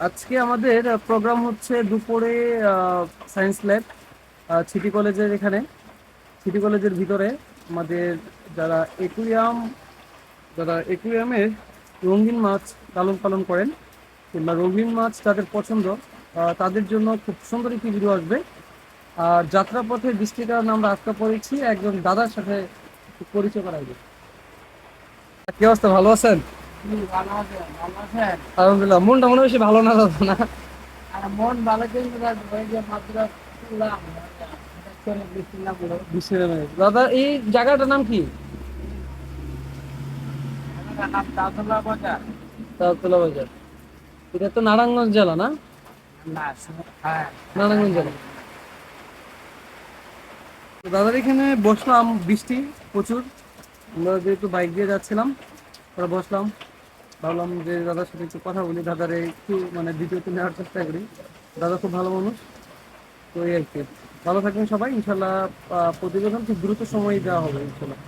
আজকে আমাদের প্রোগ্রাম হচ্ছে দুপুরে সায়েন্স ল্যাব সিটি কলেজের এখানে। সিটি কলেজের ভিতরে আমাদের যারা একুরিয়াম যারা একুরিয়ামের রঙিন মাছ লালন পালন করেন কিংবা রঙিন মাছ যাদের পছন্দ, তাদের জন্য খুব সুন্দর একটি ভিডিও আসবে। আর যাত্রাপথে বৃষ্টির কারণে আমরা আটকা পড়েছি, একজন দাদার সাথে একটু পরিচয় করাইবে। কি অবস্থা, ভালো আছেন? ভালো আছে, ভালো আছেন? আলহামদুলিল্লাহ। মনটা মনে হয় বেশি ভালো না দাদা, না? আর মন ভালো কিন্তু ওই যে মাত্র শুনলাম বৃষ্টি না পুরো বৃষ্টি নেমে গেছে। দাদা, এই জায়গাটার নাম কি? নাম দাদুল্লাহ বাজার। তালতলা বাজার। এটা তো নারায়ণগঞ্জ জেলা, না? না হ্যাঁ, নারায়ণগঞ্জ জেলা। তো দাদার এখানে বসলাম, বৃষ্টি প্রচুর। আমরা যেহেতু বাইক দিয়ে যাচ্ছিলাম, ওরা বসলাম, ভাবলাম যে দাদার সাথে একটু কথা বলি, দাদার একটু মানে ভিডিওতে নেওয়ার চেষ্টা করি। দাদা খুব ভালো মানুষ। তো এই আর কি। ভালো থাকবেন সবাই, ইনশাল্লাহ। প্রতিবেদন খুব দ্রুত সময় দেওয়া হবে, ইনশাল্লাহ।